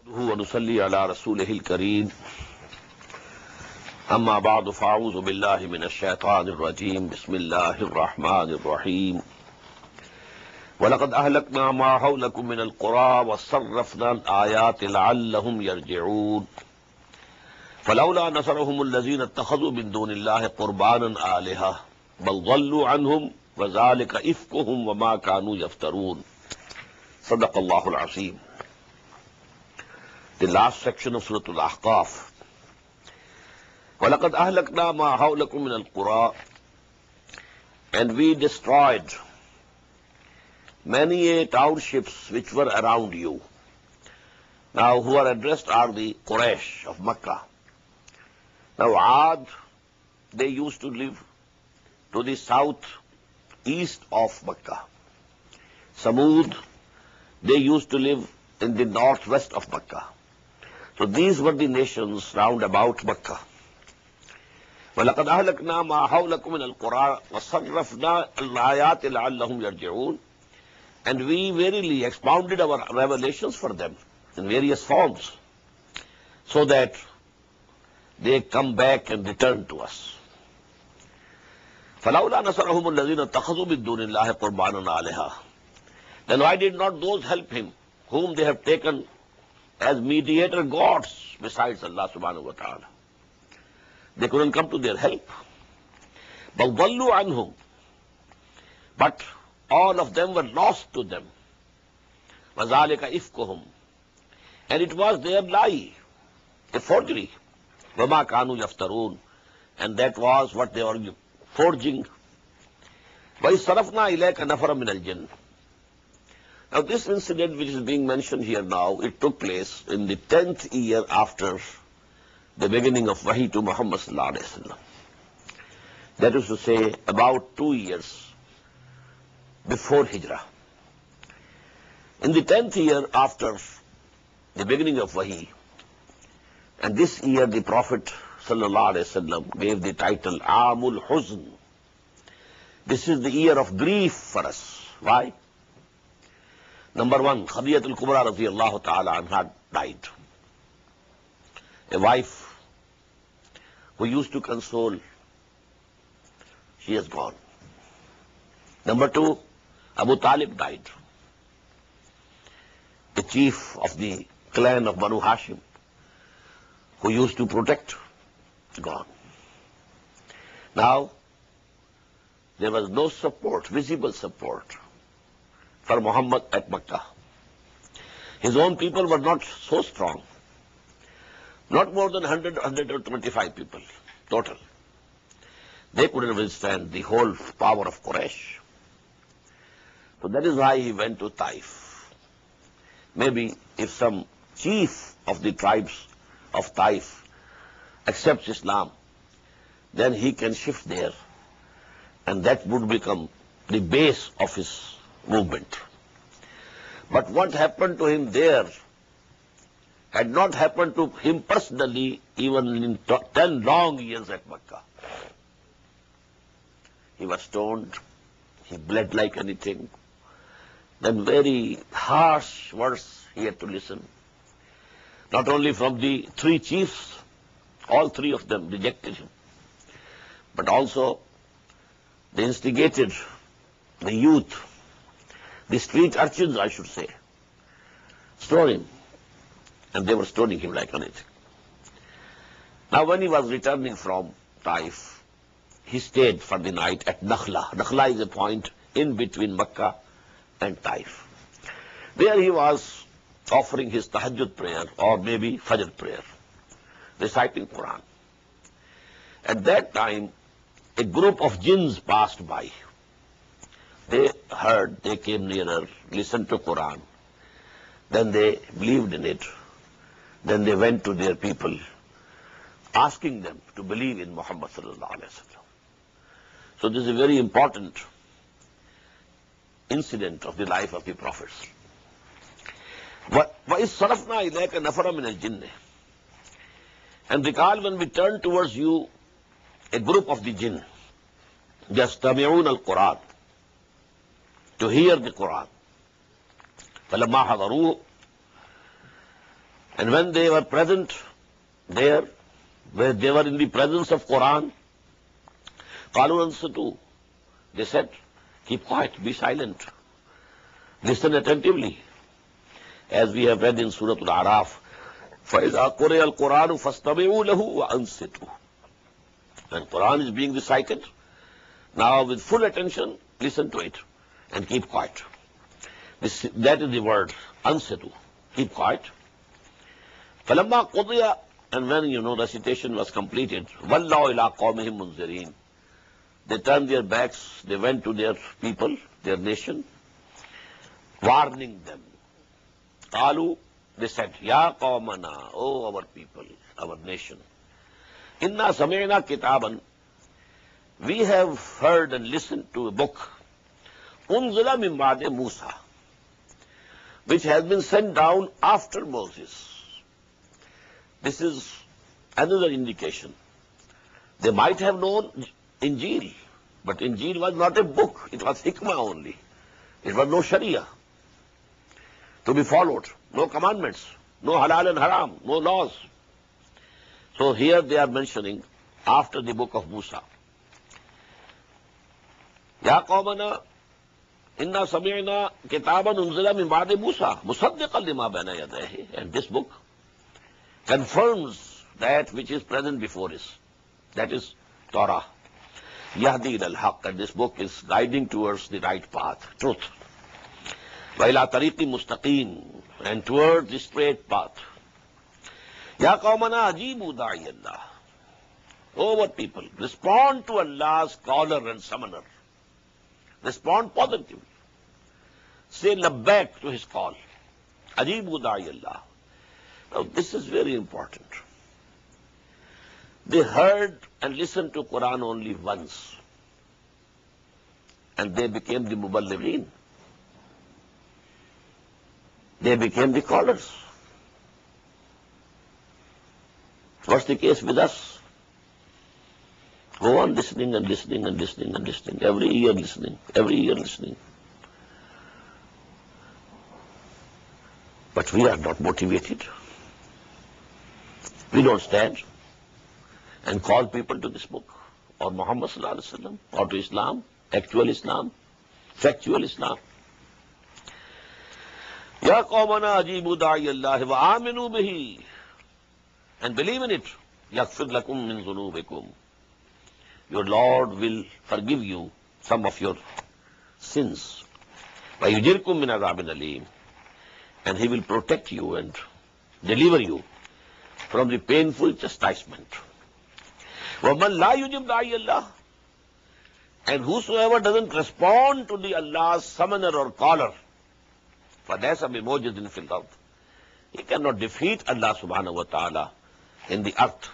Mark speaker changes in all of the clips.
Speaker 1: ونصلي على رسوله الكريم أما بعد فأعوذ بالله من الشيطان الرجيم بسم الله الرحمن الرحيم ولقد أهلكنا ما حولكم من القرى وصرفنا الآيات لعلهم يرجعون فلولا نصرهم الذين اتخذوا من دون الله قربانا آلهة بل ضلوا عنهم وذلك إفكهم وما كانوا يفترون صدق الله العظيم. The last section of Surah Al-Ahqaf. وَلَقَدْ أَهْلَكْنَا مَا حَوْلَكُم مِّنَ الْقُرَىٰ, and we destroyed many townships which were around you. Now, who are addressed are the Quraysh of Makkah. Now, Ad, they used to live to the south-east of Makkah. Samud, they used to live in the northwest of Makkah. So these were the nations round about Makkah. وَلَقَدْ أَهْلَكْنَا مَا حَوْلَكُم مِّنَ الْقُرَىٰ وَصَرَّفْنَا الْآيَاتِ لَعَلَّهُمْ يَرْجِعُونَ, and we verily expounded our revelations for them in various forms so that they come back and return to us. فَلَوْلَا نَصَرَهُمُ الَّذِينَ اتَّخَذُوا مِن دُونِ اللَّهِ قُرْبَانًا آلِهَةً, then why did not those help him whom they have taken as mediator gods besides Allah subhanahu wa ta'ala? They couldn't come to their help. بَلْ ضَلُّوا عَنْهُمْ, but all of them were lost to them. وَذَلِكَ إِفْكُهُمْ, and it was their lie, a forgery. وَمَا كَانُوا يَفْتَرُونَ, and that was what they were forging. وَإِذْ صَرَفْنَا إِلَيْكَ نَفَرًا مِنَ الْجِنِّ. Now this incident which is being mentioned here now, it took place in the 10th year after the beginning of Wahi to Muhammad sallallahu alaihi wasallam. That is to say, about 2 years before Hijrah. In the 10th year after the beginning of Wahi, and this year the Prophet sallallahu alaihi wasallam gave the title Amul Huzn. This is the year of grief for us. Why? Number one, Khadijatul Kubra radiyallahu ta'ala anha died. A wife who used to console, she has gone. Number two, Abu Talib died. The chief of the clan of Banu Hashim, who used to protect, gone. Now, there was no support, visible support for Muhammad at Makkah. His own people were not so strong. Not more than 100, 125 people total. They couldn't withstand the whole power of Quraysh. So that is why he went to Taif. Maybe if some chief of the tribes of Taif accepts Islam, then he can shift there, and that would become the base of his movement. But what happened to him there had not happened to him personally even in 10 long years at Makkah. He was stoned, he bled like anything, then very harsh words he had to listen. Not only from the 3 chiefs, all 3 of them rejected him, but also they instigated the youth, the street urchins, I should say, stone him. And they were stoning him like anything. Now when he was returning from Taif, he stayed for the night at Nakhla. Nakhla is a point in between Makkah and Taif. There he was offering his tahajjud prayer, or maybe Fajr prayer, reciting Quran. At that time, a group of jinns passed by. They heard, they came nearer, listened to Quran. Then they believed in it. Then they went to their people, asking them to believe in Muhammad sallallahu alaihi wasallam. So this is a very important incident of the life of the prophets. وَإِذْ صَرَفْنَا إِلَيْكَ نَفَرًا مِنَ الْجِنِّ, and recall when we turned towards you a group of the jinn, يَسْتَمِعُونَ الْقُرْآنَ, to hear the Quran. فَلَمَّا حَضَرُوهُ, And when they were present there, where they were in the presence of Quran, قالوا أنصتوا. They said, keep quiet, be silent, listen attentively. As we have read in Surah Al-A'raf, فَإِذَا قُرِئَ الْقُرْآنُ فَاسْتَمِعُوا لَهُ وَأَنصِتُوا. When Quran is being recited, now with full attention, listen to it and keep quiet. That is the word, ansitu, keep quiet. فَلَمَّا قُضِيَ, and when, recitation was completed, وَاللَّهُ إِلَىٰ قَوْمِهِمْ مُنذِرِينَ. They turned their backs, they went to their people, their nation, warning them. قَالُوا, they said, Ya qawmana, O our people, our nation, Inna sami'na kitaban, we have heard and listened to a book, unzila min ba'de Musa, which has been sent down after Moses. This is another indication. They might have known Injil, but Injil was not a book, it was hikmah only. It was no Sharia to be followed, no commandments, no halal and haram, no laws. So here they are mentioning after the book of Musa. Ya qawmana, inna sami'na kitaban unzila min ba'di Musa, musaddiqan lima bayna yadayhi. And this book confirms that which is present before us. That is Torah. Yahdi ilal haqq. And this book is guiding towards the right path, truth. Wa ila tariqi mustaqim. And towards the straight path. Ya qawmana ajibu da'i Allah. O what people, respond to Allah's caller and summoner. Respond positively. Say labbaik to his call. Ajibu da'i Allah. Now this is very important. They heard and listened to Quran only once. And they became the muballighin. They became the callers. What's the case with us? Go on listening and listening and listening and listening. Every year listening. Every year listening. But we are not motivated. We don't stand and call people to this book, or Muhammad sallallahu alaihi wasallam, or to Islam, actual Islam, factual Islam. Ya qawmana ajibu da'i Allah wa aminu bihi. And believe in it. Yaghfir lakum min dhunubikum. Your Lord will forgive you some of your sins. Wa yujirkum min adhabin alim. And He will protect you and deliver you from the painful chastisement. وَمَنْ لَا يُجِبْ دَاعِيَ اللَّهِ. And whosoever doesn't respond to the Allah's summoner or caller, فَلَيْسَ بِمُعْجِزٍ فِي الْأَرْضِ. He cannot defeat Allah subhanahu wa ta'ala in the earth.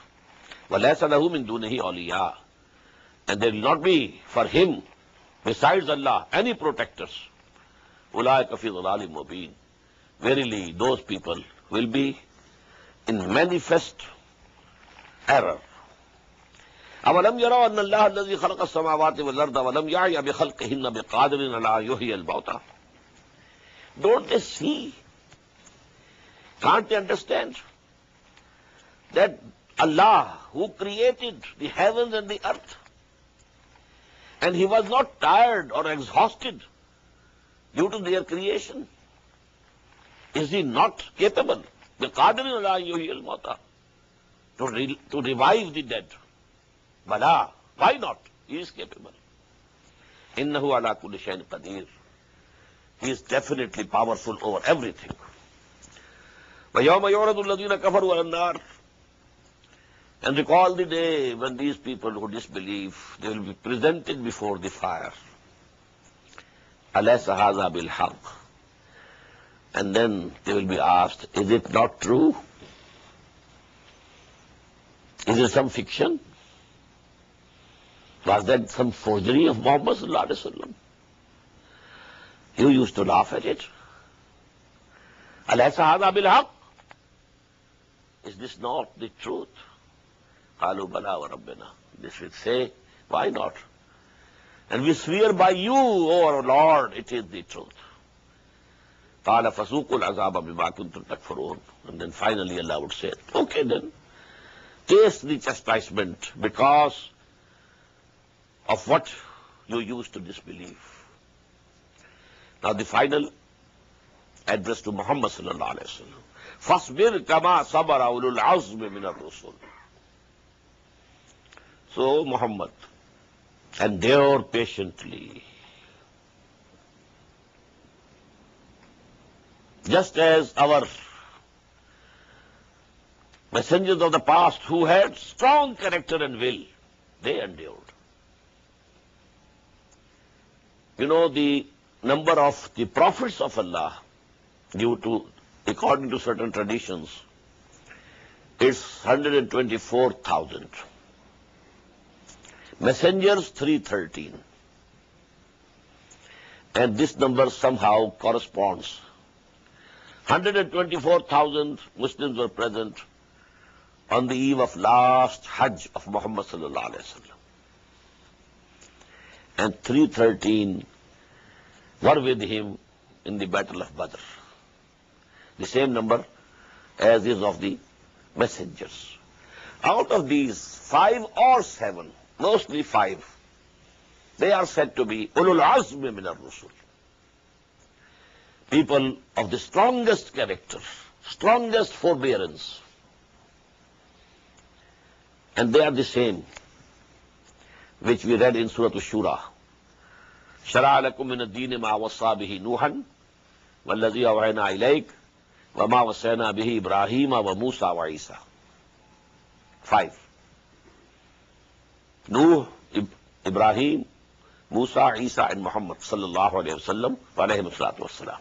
Speaker 1: وَلَيْسَ لَهُ مِن دُونِهِ أَوْلِيَاءَ. And there will not be for him, besides Allah, any protectors. أُولَٰئِكَ فِي ضَلَالٍ مُبِينٍ. Verily, those people will be in manifest error. أَوَلَمْ يَرَوْا أَنَّ اللَّهَ الَّذِي خَلَقَ السَّمَاوَاتِ وَالْأَرْضَ وَلَمْ يَعْيَ بِخَلْقِهِنَّ بِقَادِرٍ عَلَىٰ أَن يُحْيِيَ الْمَوْتَىٰ. Don't they see? Can't they understand that Allah, who created the heavens and the earth, and He was not tired or exhausted due to their creation, is He not capable, بِقَادِرٍ عَلَىٰ أَن يُحْيِيَ الْمَوْتَىٰ, to revive the dead? Bala, why not? He is capable. إِنَّهُ عَلَىٰ كُلِّ شَيْءٍ قَدِيرٌ. He is definitely powerful over everything. وَيَوْمَ يُعْرَضُ الَّذِينَ كَفَرُوا عَلَى النَّارِ. And recall the day when these people who disbelieve, they will be presented before the fire. أَلَيْسَ هَذَا بِالْحَقِّ. And then they will be asked, is it not true? Is it some fiction? Was that some forgery of Muhammad sallallahu alaihi wasallam? You used to laugh at it. أَلَيْسَ هَذَا بِالْحَقِّ. Is this not the truth? قَالُوا بَلَا وَرَبِّنَا. They should say, why not? And we swear by you, O our Lord, it is the truth. قَالَ فَسُوقُوا الْعَذَابَ بِمَا كُنْتُمْ تَكْفُرُونَ. And then finally Allah would say, okay then, taste the chastisement because of what you used to disbelieve. Now the final address to Muhammad sallallahu alayhi wa sallam. فَاصْبِرْ كَمَا صَبَرَ أُولُو الْعَزْمِ مِنَ الرُّسُلِ. So Muhammad, endure patiently. Just as our messengers of the past who had strong character and will, they endured. You know, the number of the prophets of Allah, according to certain traditions, is 124,000. Messengers 313. And this number somehow corresponds. 124,000 Muslims were present on the eve of last Hajj of Muhammad sallallahu alaihi wasallam. And 313 were with him in the Battle of Badr. The same number as is of the messengers. Out of these, 5 or 7, mostly 5, they are said to be ulul azmi min ar-rusul. People of the strongest character, strongest forbearance. And they are the same which we read in Surah Ash-Shura. شَرَعَ لَكُم مِّنَ الدِّينِ مَا وَصَّىٰ بِهِ نُوحًا وَالَّذِي أَوْحَيْنَا إِلَيْكَ وَمَا وَصَّيْنَا بِهِ إِبْرَاهِيمَ وَمُوسَىٰ وَعِيسَىٰ. 5. Nuh, Ibrahim, Musa, Isa, and Muhammad sallallahu alayhi wasallam wa alayhi salatu wassalam.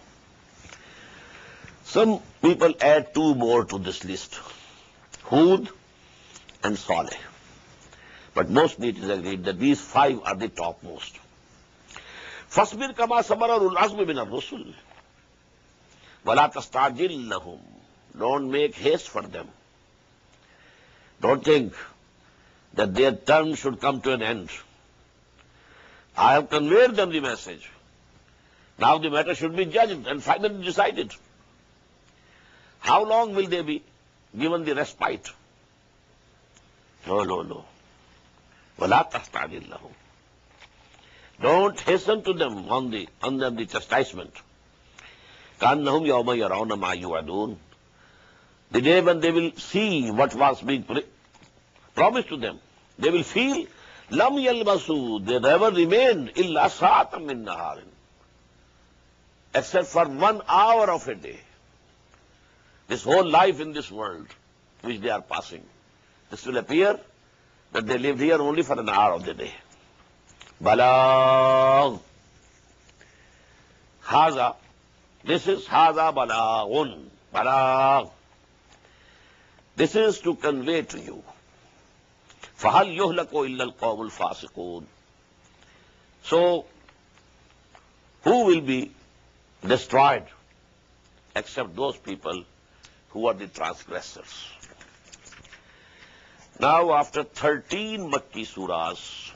Speaker 1: Some people add 2 more to this list, Hud and Saleh. But mostly it is agreed that these 5 are the topmost. فَاصْبِرْ كَمَا صَبَرَ أُولُو الْعَزْمِ مِنَ الرُّسُلِ وَلَا تَسْتَعْجِلْ لَهُمْ. Don't make haste for them. Don't think that their term should come to an end. I have conveyed them the message. Now the matter should be judged and finally decided. How long will they be given the respite? No. وَلَا تَسْتَعْجِلْ لَهُمْ. Don't hasten to them on the chastisement. كَأَنَّهُمْ يَوْمَ يَرَوْنَ مَا يُوعَدُونَ. The day when they will see what was being promised to them, they will feel لَمْ يَلْبَسُوا. They never remain إِلَّا سَاعَةً مِّن نَهَارٍ, except for 1 hour of a day. This whole life in this world which they are passing, this will appear that they lived here only for an hour of the day. Balagh. Haza. This is Haza Balaghun. Balagh. This is to convey to you. فَهَلْ يُهْلَكُ إِلَّا الْقَوْمُ الْفَاسِقُونَ. So, who will be destroyed except those people who are the transgressors? Now, after 13 Makki surahs,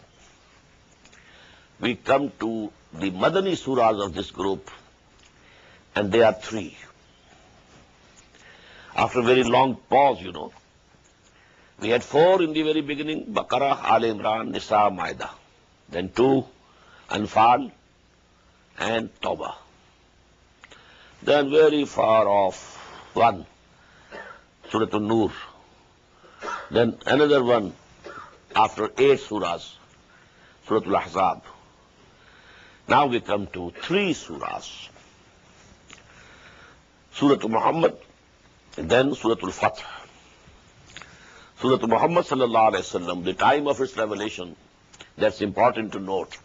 Speaker 1: we come to the Madani surahs of this group, and they are 3. After a very long pause, we had 4 in the very beginning, Baqarah, Al Imran, Nisa, Ma'idah. Then 2, Anfal, and Tawbah. Then very far off, 1, Surah An-Nur. Then another one after 8 surahs, Surah Al-Ahzab. Now we come to 3 surahs. Surah Muhammad, and then Surah Al-Fath. Surah Muhammad sallallahu alayhi wasallam, the time of its revelation, that's important to note.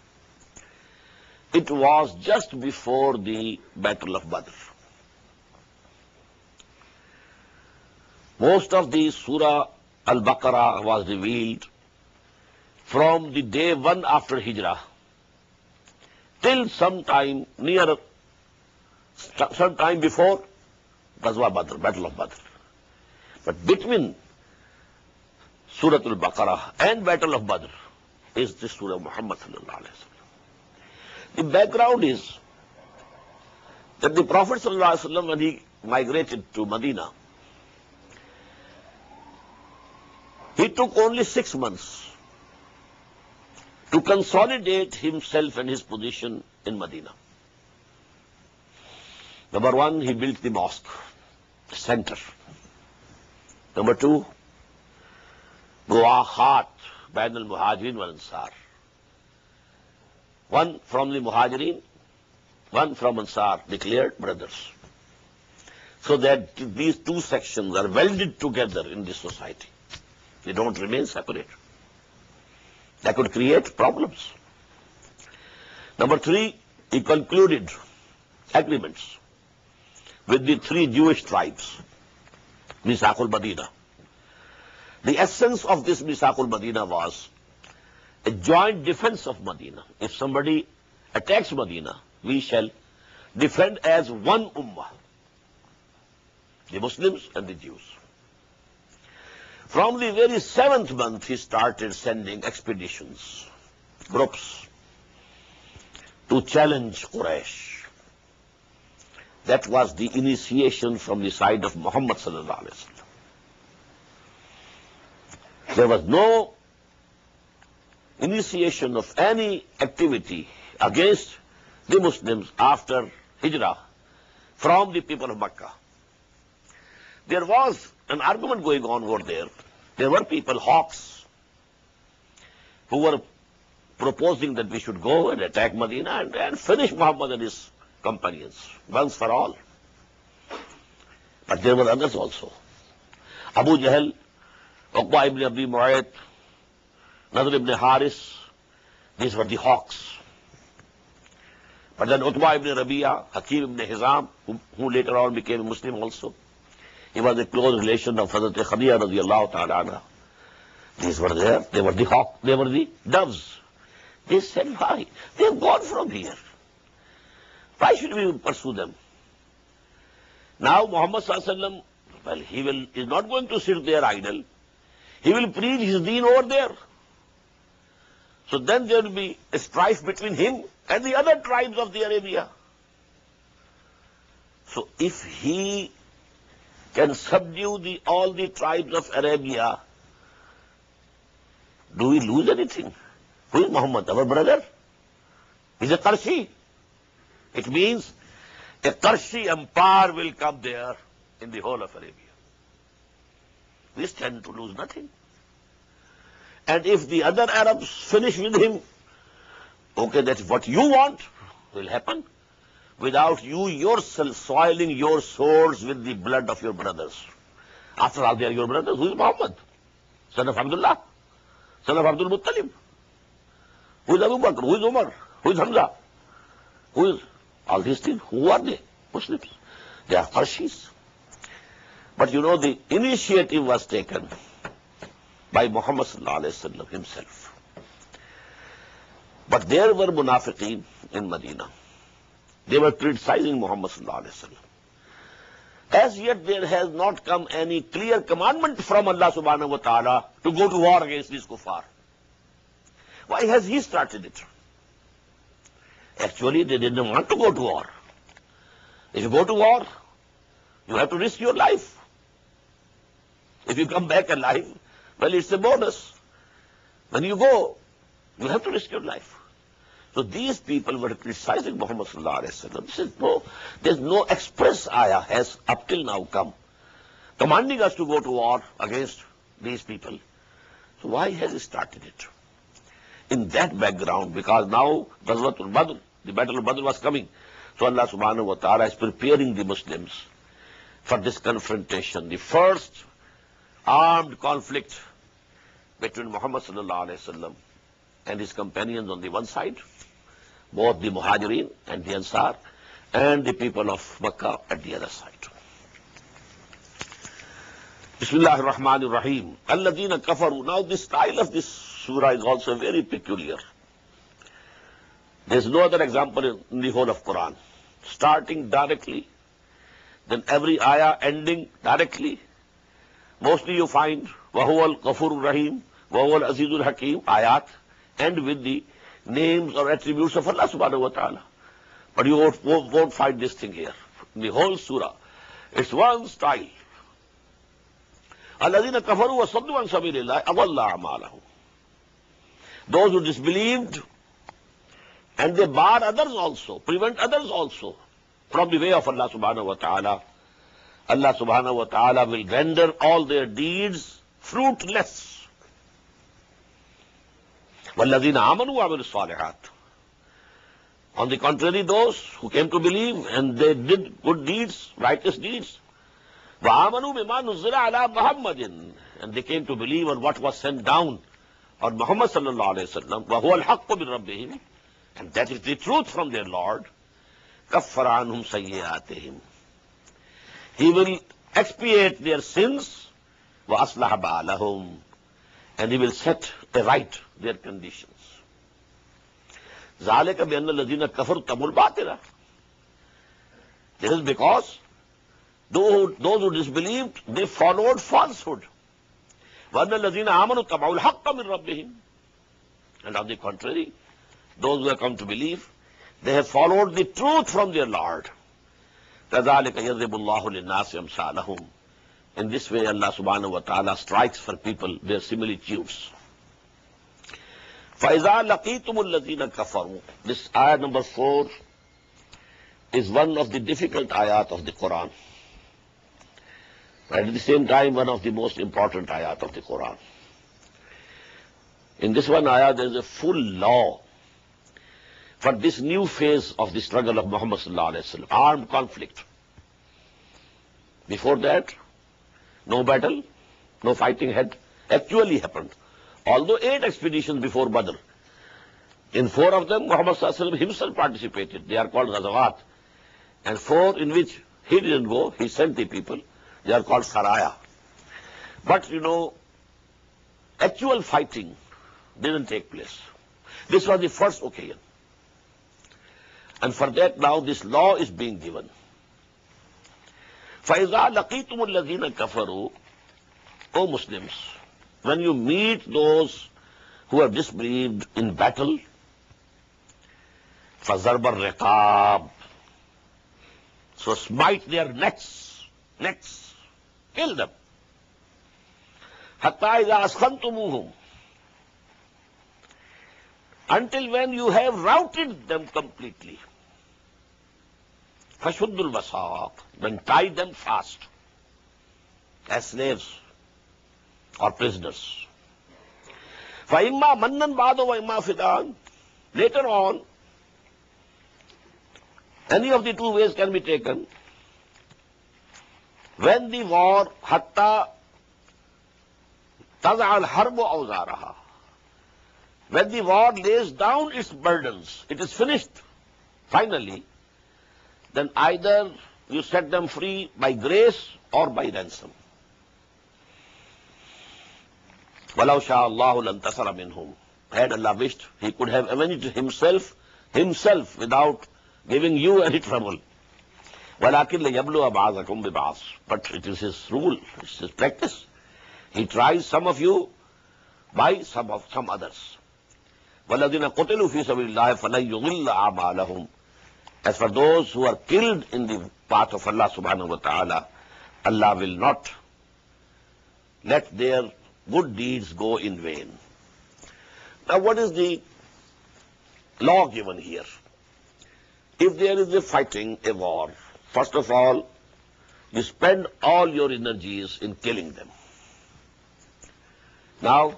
Speaker 1: It was just before the Battle of Badr. Most of the Surah Al-Baqarah was revealed from the day 1 after Hijrah till sometime before Ghazwa Badr, Battle of Badr. But between Surah Al-Baqarah and Battle of Badr is the Surah Muhammad sallallahu alayhi wasallam. The background is that the Prophet ﷺ, when he migrated to Medina, he took only 6 months to consolidate himself and his position in Medina. Number one, he built the mosque, the center. Number two, Muwakhat bain al-Muhajirin wal Ansar. One from the Muhajirin, one from Ansar, declared brothers. So that these two sections are welded together in this society. They don't remain separate. That could create problems. Number three, he concluded agreements with the 3 Jewish tribes, Misaqul Madina. The essence of this Misaqul Madina was a joint defense of Medina. If somebody attacks Medina, we shall defend as one ummah, the Muslims and the Jews. From the very 7th month, he started sending expeditions, groups, to challenge Quraysh. That was the initiation from the side of Muhammad sallallahu alaihi wasallam. There was no initiation of any activity against the Muslims after Hijrah from the people of Makkah. There was an argument going on over there. There were people, hawks, who were proposing that we should go and attack Medina and finish Muhammad and his companions once for all. But there were others also. Abu Jahl, Uqba ibn Abi Mu'ayt, Nadr ibn Haris, these were the hawks. But then Utbah ibn Rabi'a, Hakim ibn Hizam, who later on became a Muslim also, he was a close relation of Hazrat Khadija radiallahu ta'ala anha. These were there, they were the hawk, they were the doves. They said, why? They have gone from here. Why should we pursue them? Now Muhammad sallallahu alaihi wasallam, well, he is not going to sit there idle. He will preach his deen over there. So then there will be a strife between him and the other tribes of the Arabia. So if he can subdue all the tribes of Arabia, do we lose anything? Who is Muhammad? Our brother? He's a Qarshi. It means a Qarshi empire will come there in the whole of Arabia. We stand to lose nothing. And if the other Arabs finish with him, okay, that's what you want will happen, without you yourself soiling your swords with the blood of your brothers. After all, they are your brothers. Who is Muhammad? Son of Abdullah? Son of Abdul Muttalib? Who is Abu Bakr? Who is Umar? Who is Hamza? Who is all these things? Who are they? Muslims. They are Qarshis. But you know, the initiative was taken by Muhammad sallallahu alaihi wasallam himself. But there were munafiqeen in Medina. They were criticizing Muhammad sallallahu alaihi wasallam. As yet there has not come any clear commandment from Allah subhanahu wa ta'ala to go to war against these kuffar. Why has he started it? Actually, they didn't want to go to war. If you go to war, you have to risk your life. If you come back alive, well, it's a bonus. When you go, you have to risk your life. So these people were criticizing Muhammad sallallahu alaihi wasallam. They said, no, there's no express ayah has up till now come commanding us to go to war against these people. So why has he started it? In that background, because now Ghazwatul Badr, the Battle of Badr was coming. So Allah subhanahu wa ta'ala is preparing the Muslims for this confrontation. The first armed conflict between Muhammad sallallahu alaihi wasallam and his companions on the one side, both the Muhajirin and the Ansar, and the people of Makkah at the other side. Bismillahir Rahmanir Rahim. Alladhina kafaru. Now the style of this surah is also very peculiar. There is no other example in the whole of Quran. Starting directly, then every ayah ending directly. Mostly you find Wahuwa al-Ghafurur Rahim, Wahuwa al-Azizul Hakim ayat, end with the names or attributes of Allah subhanahu wa ta'ala. But you won't find this thing here. In the whole surah, it's one style. الَّذِينَ كَفَرُوا وَصَدُّوا عَنْ سَبِيلِ اللَّهِ أَضَلَّ أَعْمَالَهُم. Those who disbelieved and they bar others also, prevent others also from the way of Allah subhanahu wa ta'ala. Allah subhanahu wa ta'ala will render all their deeds fruitless. وَالَّذِينَ آمَنُوا وَعَمِلُوا الصَّالِحَاتِ. On the contrary, those who came to believe and they did good deeds, righteous deeds, وَآمَنُوا بِمَا نُزِّلَ عَلَى مُحَمَّدٍ, and they came to believe on what was sent down on Muhammad sallallahu alayhi wa sallam, وَهُوَ الْحَقُّ مِنْ رَبِّهِمْ, and that is the truth from their Lord, كَفَّرَ عَنْهُمْ سَيِّئَاتِهِمْ, He will expiate their sins, وَأَصْلَحَ بَالَهُمْ, and He will set right their conditions. ذَلِكَ بِأَنَّ الَّذِينَ كَفَرُوا اتَّبَعُوا الْبَاطِلَ. This is because those who disbelieved, they followed falsehood. وَأَنَّ الَّذِينَ آمَنُوا اتَّبَعُوا الْحَقَّ مِنْ رَبِّهِمْ. And on the contrary, those who have come to believe, they have followed the truth from their Lord. كَذَلِكَ يَضْرِبُ اللَّهُ لِلنَّاسِ أَمْثَالَهُم. In this way, Allah subhanahu wa ta'ala strikes for people their similitudes. فَإِذَا لَقِيتُمُ الَّذِينَ كَفَرُوا. This ayah number 4 is one of the difficult ayat of the Quran. But at the same time, one of the most important ayat of the Quran. In this one ayah, there is a full law for this new phase of the struggle of Muhammad sallallahu alayhi wa sallam, armed conflict. Before that, no battle, no fighting had actually happened. Although 8 expeditions before Badr, in 4 of them, Muhammad sallallahu alayhi wa sallam himself participated. They are called Ghazawat. And 4 in which he didn't go, he sent the people. They are called Saraya. But, actual fighting didn't take place. This was the first occasion. And for that now this law is being given. فَإِذَا لَقِيتُمُ الَّذِينَ كَفَرُوا. O Muslims, when you meet those who have disbelieved in battle, فَضَرْبَ الرِّقَابِ. So smite their necks, kill them. حَتَّى إِذَا أَسْخَنْتُمُوهُمْ. Until when you have routed them completely. فَشُدُّ الْوَثَاقِ. Then tie them fast as slaves or prisoners. فَإِمَّا مَنًّا بَعْدُ وَإِمَّا فِدَاءً. Later on, any of the 2 ways can be taken. When the war, حَتَّى تَضَعَ الْحَرْبُ أَوْزَارَهَا. When the war lays down its burdens, it is finished, finally, then either you set them free by grace or by ransom. وَلَوْ شَاءَ اللَّهُ لَانْتَصَرَ مِنْهُمْ. Had Allah wished, He could have avenged Himself without giving you any trouble. وَلَكِنْ لِيَبْلُوَ بَعْضَكُمْ بِبَعْضٍ. But it is His rule, it is His practice. He tries some of you by some others. وَالَّذِينَ قُتِلُوا فِي سَبِيلِ اللَّهِ فَلَنْ يُضِلَّ أَعْمَالَهُمْ. As for those who are killed in the path of Allah subhanahu wa ta'ala, Allah will not let their good deeds go in vain. Now what is the law given here? If there is a fighting, a war, first of all, you spend all your energies in killing them. Now,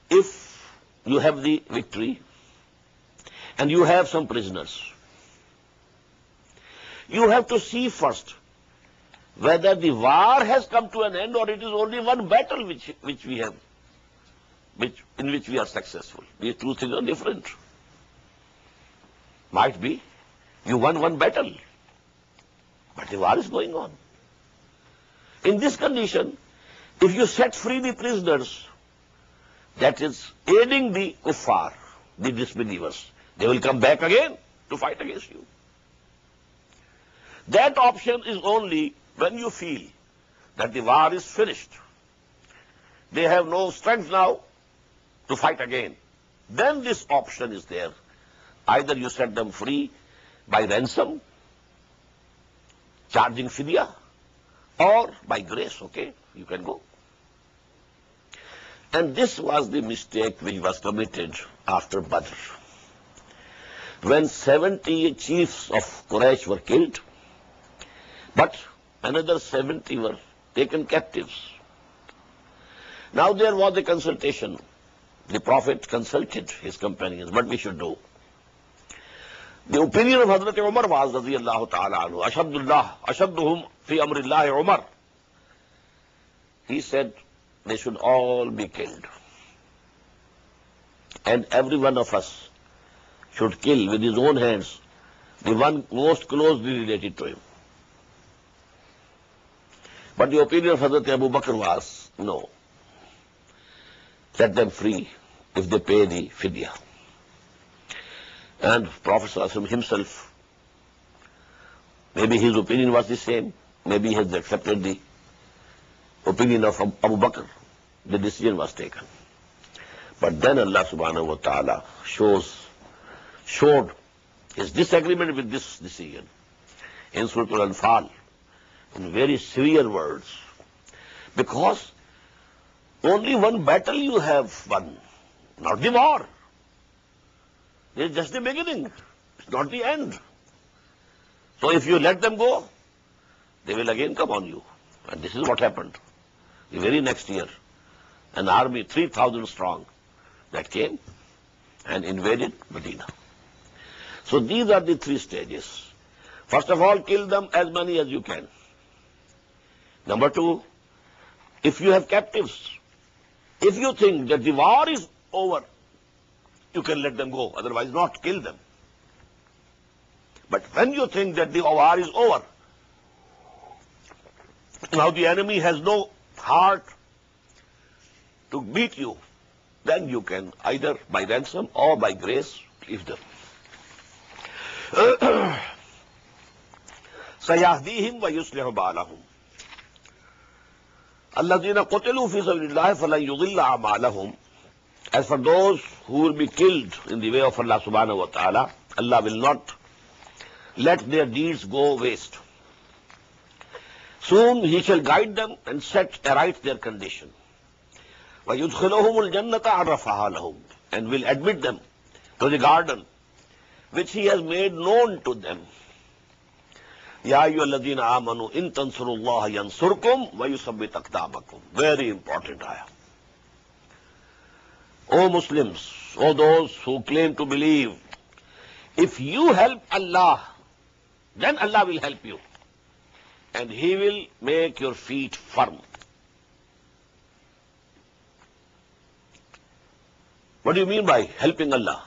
Speaker 1: if you have the victory and you have some prisoners, you have to see first whether the war has come to an end or it is only one battle in which we are successful. These 2 things are different. Might be you won one battle, but the war is going on. In this condition, if you set free the prisoners, that is aiding the kuffar, the disbelievers. They will come back again to fight against you. That option is only when you feel that the war is finished. They have no strength now to fight again. Then this option is there. Either you set them free by ransom, charging fidya, or by grace, okay, you can go. And this was the mistake which was committed after Badr. When 70 chiefs of Quraysh were killed, but another 70 were taken captives. Now there was a consultation. The Prophet consulted his companions, what we should do. The opinion of Hazrat Umar was, radiyallahu ta'ala anhu, ashadduhum fi amrillahi Umar. He said, they should all be killed. And every one of us should kill with his own hands the one most closely related to him. But the opinion of Hazrat Abu Bakr was, no, set them free if they pay the fidya. And Prophet ﷺ himself, maybe his opinion was the same, maybe he has accepted the opinion of Abu Bakr. The decision was taken. But then Allah subhanahu wa ta'ala showed his disagreement with this decision in Surah Al-Anfal in very severe words. Because only one battle you have won, not the war. It's just the beginning. It's not the end. So if you let them go, they will again come on you. And this is what happened. The very next year, an army 3,000 strong that came and invaded Medina. So these are the three stages. First of all, kill them as many as you can. Number two, if you have captives, if you think that the war is over, you can let them go, otherwise not, kill them. But when you think that the war is over, now the enemy has no heart to beat you, then you can either by ransom or by grace leave them. سَيَهْدِيهِمْ وَيُصْلِحُ بَالَهُمْ الَّذِينَ قُتِلُوا فِي سَبِيلِ اللَّهِ فَلَنْ يُضِلَّ أَعْمَالَهُمْ. As for those who will be killed in the way of Allah subhanahu wa ta'ala, Allah will not let their deeds go waste. Soon He shall guide them and set aright their condition. وَيُدْخِلُهُمُ الْجَنَّةَ عَرَّفَهَا لَهُمْ, and will admit them to the garden which He has made known to them. يَا أَيُّهَا الَّذِينَ آمَنُوا إِن تَنْصُرُوا اللَّهَ يَنْصُرْكُمْ وَيُثَبِّتْ أَقْدَامَكُمْ. Very important ayah. O Muslims, O those who claim to believe, if you help Allah, then Allah will help you. And He will make your feet firm. What do you mean by helping Allah?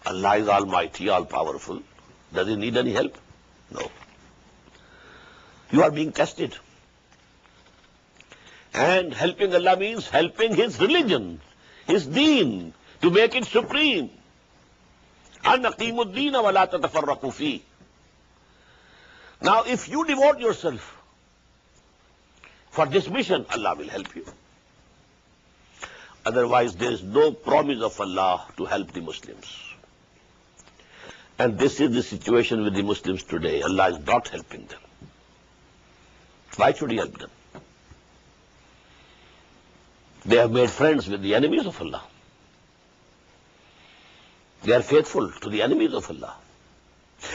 Speaker 1: Allah is almighty, all-powerful. Does He need any help? No. You are being tested. And helping Allah means helping His religion, His deen, to make it supreme. أَنْ أَقِيمُوا الدِّينَ وَلَا تَتَفَرَّقُوا فِيهِ. Now, if you devote yourself for this mission, Allah will help you. Otherwise, there is no promise of Allah to help the Muslims. And this is the situation with the Muslims today. Allah is not helping them. Why should He help them? They have made friends with the enemies of Allah. They are faithful to the enemies of Allah.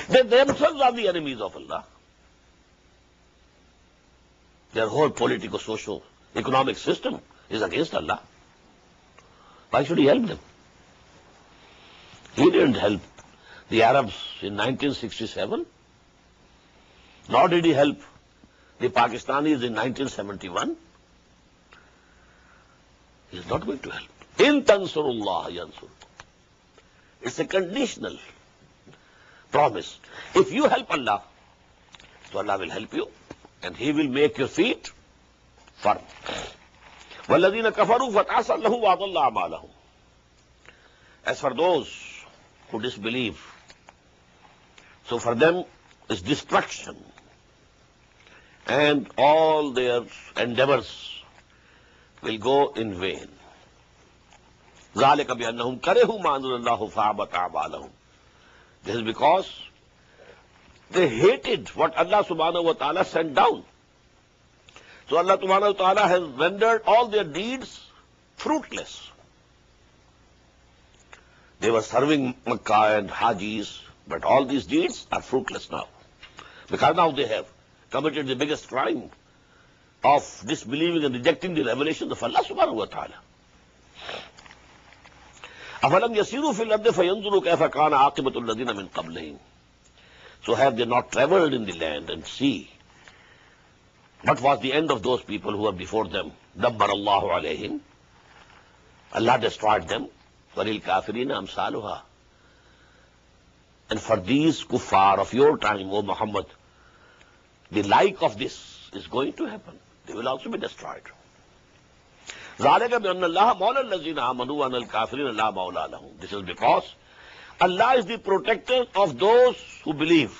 Speaker 1: They themselves are the enemies of Allah. Their whole political, social, economic system is against Allah. Why should He help them? He didn't help the Arabs in 1967, nor did He help the Pakistanis in 1971. He is not going to help. In tansurullah yansur. It's a conditional promise. If you help Allah, so Allah will help you, and He will make your feet firm. وَالَّذِينَ كَفَرُوا فَتَعْسَ لَهُمْ وَأَضَلَّ أَعْمَالَهُم. As for those who disbelieve, so for them is destruction, and all their endeavors will go in vain. ذَلِكَ بِأَنَّهُمْ كَرِهُوا مَا أَنزَلَ اللَّهُ فَأَحْبَطَ أَعْمَالَهُم. This is because they hated what Allah subhanahu wa ta'ala sent down. So Allah subhanahu wa ta'ala has rendered all their deeds fruitless. They were serving Makkah and Hajis, but all these deeds are fruitless now. Because now they have committed the biggest crime of disbelieving and rejecting the revelations of Allah subhanahu wa ta'ala. أَفَلَمْ يَسِيرُوا فِي الْأَرْضِ فَيَنْظُرُوا كَيْفَ كَانَ عَاقِبَةُ الَّذِينَ مِنْ قَبْلِهِمْ. So have they not traveled in the land and see what was the end of those people who were before them? دَبَّرَ اللَّهُ عَلَيْهِمْ. Allah destroyed them. وَلِلْكَافِرِينَ أَمْثَالُهَا. And for these kuffar of your time, O Muhammad, the like of this is going to happen. They will also be destroyed. ذَلِكَ بِأَنَّ اللَّهَ مَوْلَى الَّذِينَ آمَنُوا وَأَنَّ الْكَافِرِينَ لَا مَوْلَى لَهُمْ. This is because Allah is the protector of those who believe,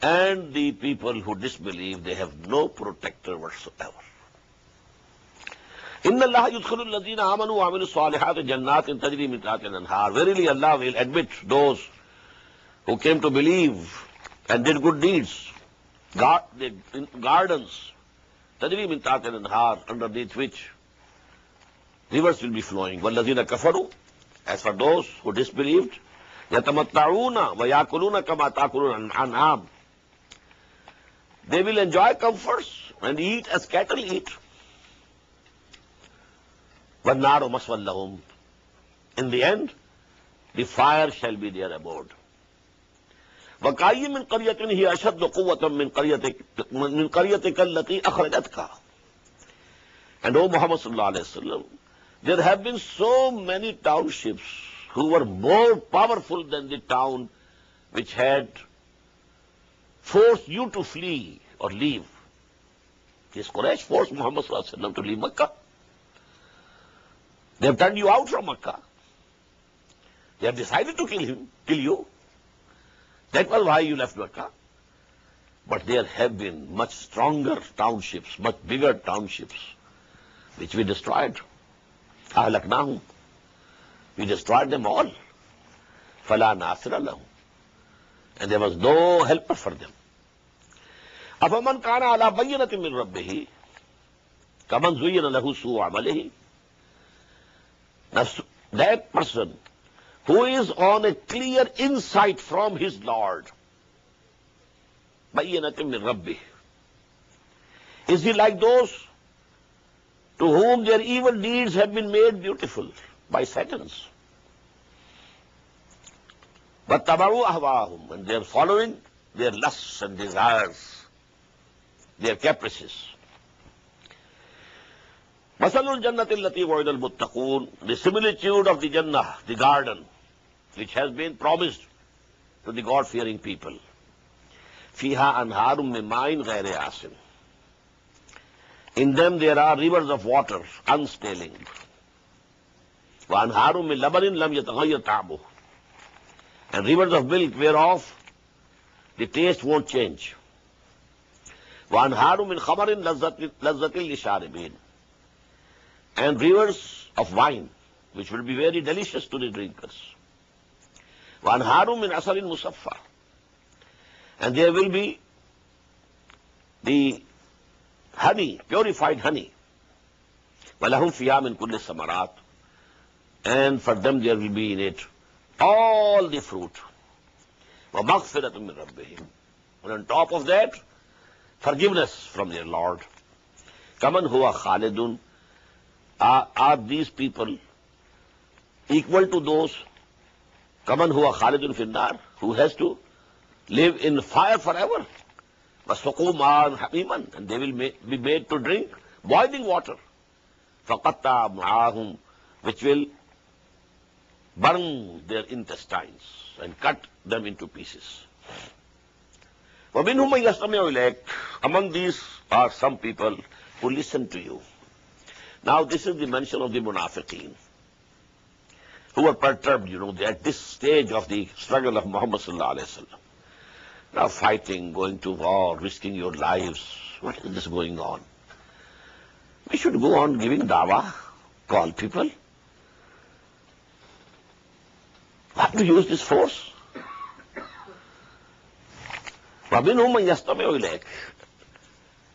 Speaker 1: and the people who disbelieve, they have no protector whatsoever. إِنَّ اللَّهَ يُدْخِلُ الَّذِينَ آمَنُوا وَعَمِلُوا الصَّالِحَاتِ جَنَّاتٍ تَجْرِي مِن تَحْتِهَا الْأَنْهَارُ. Verily Allah will admit those who came to believe and did good deeds, gardens, تَجْرِي مِن تَحْتِهَا الْأَنْهَارُ, underneath which rivers will be flowing. وَالَّذِينَ كَفَرُوا, as for those who disbelieved, يَتَمَتَّعُونَ وَيَأْكُلُونَ كَمَا تَأْكُلُ الْأَنْعَامُ. They will enjoy comforts and eat as cattle eat. وَالنَّارُ مَثْوًى لَهُمْ. In the end, the fire shall be their abode. وَكَأَيٍّ مِّن قَرْيَةٍ هِيَ أَشَدُّ قُوَّةً مِّن قَرْيَتِكَ الَّتِي أَخْرَجَتْكَ. And O Muhammad sallallahu alayhi wa sallam, there have been so many townships who were more powerful than the town which had forced you to flee or leave. This Quraysh forced Muhammad sallallahu alayhi wa sallam to leave Makkah. They have turned you out from Makkah. They have decided to kill you. That was why you left Makkah. But there have been much stronger townships, much bigger townships, which we destroyed. أَهْلَكْنَاهُمْ. We destroyed them all. فَلَا نَاصِرَ لَهُمْ. And there was no helper for them. أَفَمَنْ كَانَ عَلَى بَيِّنَةٍ مِّن رَبِّهِ كَمَنْ زُيِّنَ لَهُ سُوءُ عَمَلِهِ. That person who is on a clear insight from his Lord, بَيِّنَةٍ مِّن رَبِّهِ, is he like those to whom their evil deeds have been made beautiful by Satans? وَاتَّبَعُوا أَهْوَاءَهُمْ. And they are following their lusts and desires, their caprices. مَثَلُ الْجَنَّةِ الَّتِي وُعِدَ الْمُتَّقُونَ. The similitude of the Jannah, the garden, which has been promised to the God-fearing people. فِيهَا أَنْهَارٌ مِّن مَّاءٍ غَيْرِ آسِنٍ. In them there are rivers of water, unstaling. وَأَنْهَارٌ مِّن لَبَنٍ لَمْ يَتَغَيَّرْ طَعْمُهُ. And rivers of milk whereof the taste won't change. وَأَنْهَارٌ مِّن خَمَرٍ لَذَّةٍ لِلشَّارِبِينَ. And rivers of wine, which will be very delicious to the drinkers. وَأَنْهَارٌ مِّنْ عَسَلٍ مُصَفَّى. And there will be the honey, purified honey. وَلَهُمْ فِيهَا مِنْ كُلِّ الثَّمَرَاتِ. And for them there will be in it all the fruit. وَمَغْفِرَةٌ مِّن رَبِّهِمْ. And on top of that, forgiveness from their Lord. كَمَنْ هُوَ خَالِدٌ. Are these people equal to those كَمَنْ هُوَ خَالِدٌ فِي النَّارِ, who has to live in fire forever? وَسُقُوا مَاءً حَمِيمًا. And they will be made to drink boiling water. فَقَطَّعَ مَعَاهُمْ, which will burn their intestines and cut them into pieces. وَمِنْهُمْ مَنْ يَسْتَمِعُ إِلَيْكَ. Among these are some people who listen to you. Now this is the mention of the munafiqeen, who were perturbed, at this stage of the struggle of Muhammad sallallahu alaihi wasallam. Now fighting, going to war, risking your lives. What is this going on? We should go on giving dawah, call people. have to use this force. وَمِنْهُمْ مَنْ يَسْتَمِعُ إِلَيْكَ.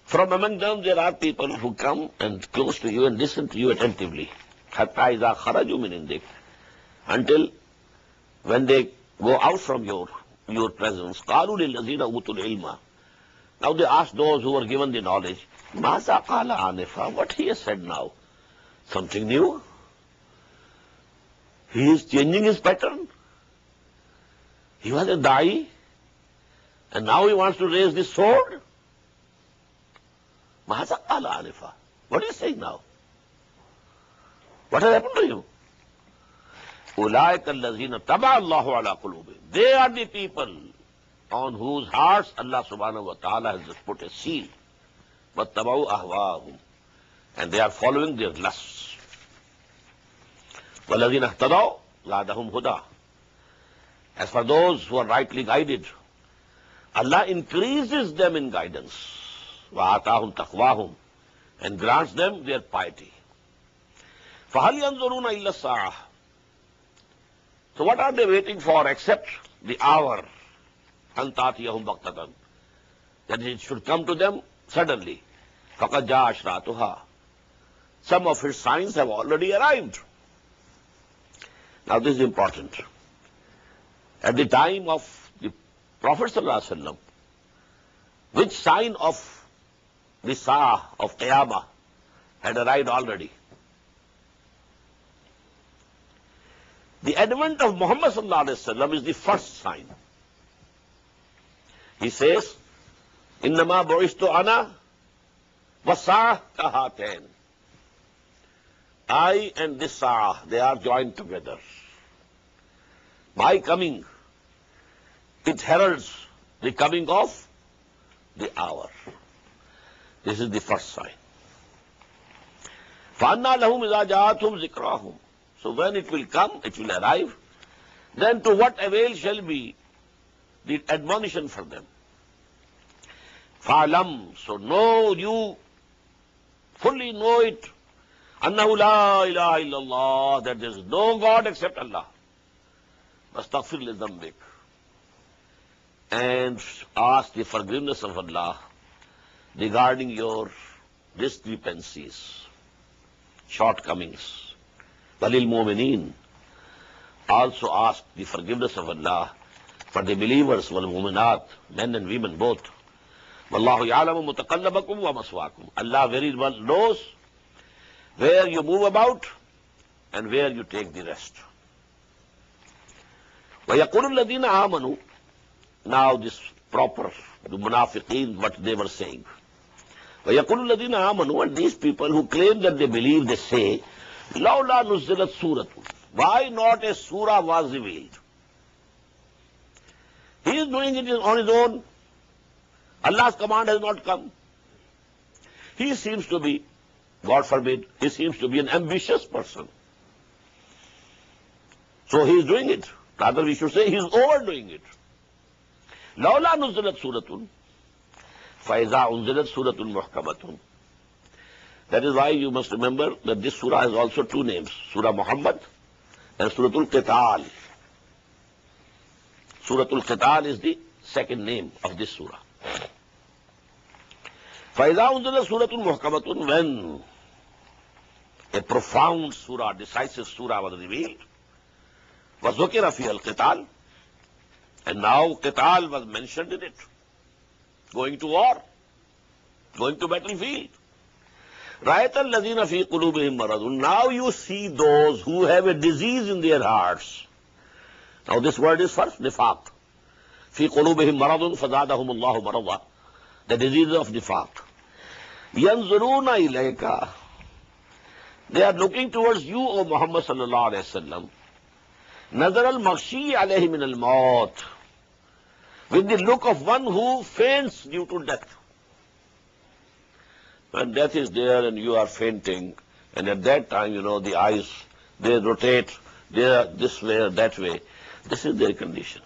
Speaker 1: From among them there are people who come and close to you and listen to you attentively. حَتَّى إِذَا خَرَجُوا مِنْ عِنْدِكَ. Until when they go out from your presence. قَالُوا لِلَّذِينَ أُوتُوا الْعِلْمَ. Now they ask those who were given the knowledge, مَاذَا قَالَ آنِفًا. What he has said now? Something new? He is changing his pattern. He was a da'i, and now he wants to raise this sword. مَاذَا قَالَ آنِفًا. What is he saying now? What has happened to you? أُولَٰئِكَ الَّذِينَ طَبَعَ اللَّهُ عَلَىٰ قُلُوبِهِمْ. They are the people on whose hearts Allah subhanahu wa ta'ala has put a seal. وَاتَّبَعُوا أَهْوَاءَهُمْ. And they are following their lusts. وَالَّذِينَ اهْتَدَوْا زَادَهُمْ هُدًى. As for those who are rightly guided, Allah increases them in guidance. وَآتَاهُمْ تَقْوَاهُمْ. And grants them their piety. فَهَلْ يَنْظُرُونَ إِلَّا السَّاعَةَ. So what are they waiting for except the hour? أَنْ تَأْتِيَهُمْ بَغْتَةً. That it should come to them suddenly. فَقَدْ جَاءَ أَشْرَاطُهَا. Some of its signs have already arrived. Now this is important. At the time of the Prophet ﷺ, which sign of the Sa'ah of Qiyamah had arrived already? The advent of Muhammad ﷺ is the first sign. He says, إِنَّمَا بُعِثْتُ أَنَا وَالسَّاعَةُ كَهَاتَيْنِ. I and this Sa'ah, they are joined together. My coming, it heralds the coming of the hour. This is the first sign. فَأَنَّا لَهُمْ إِذَا جَاءَتْهُمْ ذِكْرَاهُمْ. So when it will come, it will arrive, then to what avail shall be the admonition for them? فَعْلَمْ. So know you, fully know it, أَنَّهُ لَا إِلَهَ إِلَّا اللَّهِ. That there is no God except Allah. وَاسْتَغْفِرْ لِذَنبِكَ. And ask the forgiveness of Allah regarding your discrepancies, shortcomings. وَلِلْمُؤْمِنِينَ. Also ask the forgiveness of Allah for the believers, وَالْمُؤْمِنَاتِ, men and women both. وَاللَّهُ يَعْلَمُ مُتَقَلَّبَكُمْ وَمَثْوَاكُمْ. Allah very well knows where you move about and where you take the rest. وَيَقُولُ الَّذِينَ آمَنُوا. Now this proper, the munafiqeen, what they were saying. وَيَقُولُ الَّذِينَ آمَنُوا. And these people who claim that they believe, they say, لَوْلَا نُزِّلَتْ سُورَةٌ. Why not a surah was revealed? He is doing it on his own. Allah's command has not come. He seems to be, God forbid, he seems to be an ambitious person. So he is doing it. Rather we should say he is overdoing it. لَوْلَا نُزِّلَتْ سُورَةٌ فَإِذَا أُنزِلَتْ سُورَةٌ مُحْكَمَةٌ. That is why you must remember that this surah has also two names, Surah Muhammad and Suratul Qital. Suratul Qital is the second name of this surah. فَإِذَا أُنزِلَتْ سُورَةٌ مُحْكَمَةٌ. When a profound surah, decisive surah was revealed, وَذُكِرَ فِيهَا الْقِتَالِ. And now Qital was mentioned in it. Going to war, going to battlefield. رَأَيْتَ الَّذِينَ فِي قُلُوبِهِمْ مَرَضٌ. Now you see those who have a disease in their hearts. Now this word is first nifaq. فِي قُلُوبِهِمْ مَرَضٌ فَزَادَهُمُ اللَّهُ مَرَضًا. The disease of nifaq. يَنْظُرُونَ إِلَيْكَ. They are looking towards you, O Muhammad sallallahu alayhi wa sallam. نَظَرَ الْمَغْشِيِّ عَلَيْهِ مِنَ الْمَوْتِ. With the look of one who faints due to death. When death is there and you are fainting, and at that time, the eyes, they rotate, they are this way or that way. This is their condition.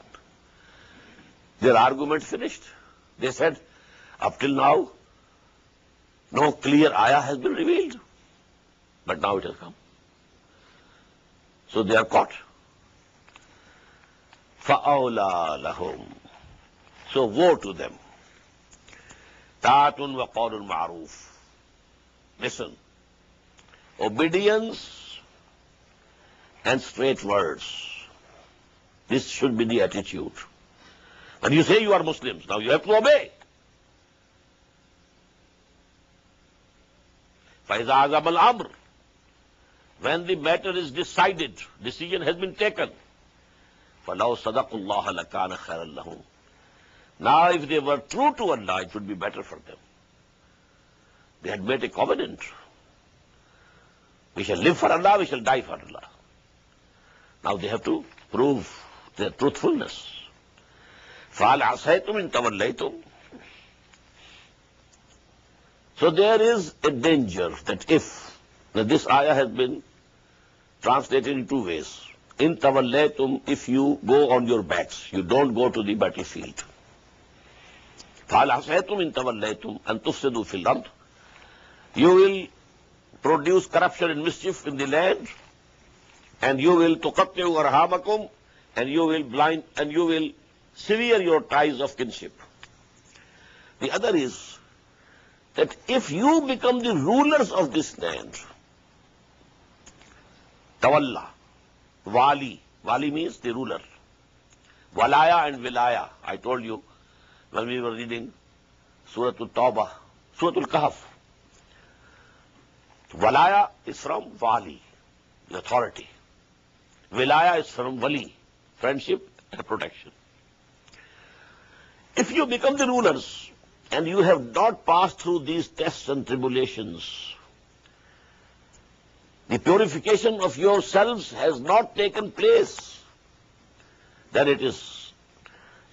Speaker 1: Their argument finished. They said, up till now, no clear ayah has been revealed. But now it has come. So they are caught. فَأَوْلَى لَهُمْ. So woe to them. Ta'atun wa qawlun ma'roof. Listen, obedience and straight words. This should be the attitude. When you say you are Muslims, now you have to obey. فَإِذَا عَزَمَ الْأَمْرُ. When the matter is decided, decision has been taken. فَلَوْ صَدَقُوا اللَّهَ لَكَانَ خَيْرًا لَهُمْ. Now if they were true to Allah, it would be better for them. They had made a covenant. We shall live for Allah, we shall die for Allah. Now they have to prove their truthfulness. فَهَلْ عَصَيْتُمْ إِن تَوَلَّيْتُمْ. So there is a danger that if, now this ayah has been translated in two ways. In tawallaytum, if you go on your backs, you don't go to the battlefield. فَهَلْ عَصَيْتُمْ إِن تَوَلَّيْتُمْ أَن تُفْسِدُوا فِي الْأَرْضِ. You will produce corruption and mischief in the land, and you will تُقَطِّعُوا أَرْحَامَكُمْ, and you will blind, and you will sever your ties of kinship. The other is that if you become the rulers of this land, tawalla, wali, wali means the ruler, walaya and wilaya. I told you when we were reading Surah Al-Tawbah, Surah Al-Kahf. Walaya is from wali, the authority. Wilaya is from wali, friendship and protection. If you become the rulers and you have not passed through these tests and tribulations, the purification of yourselves has not taken place, then it is,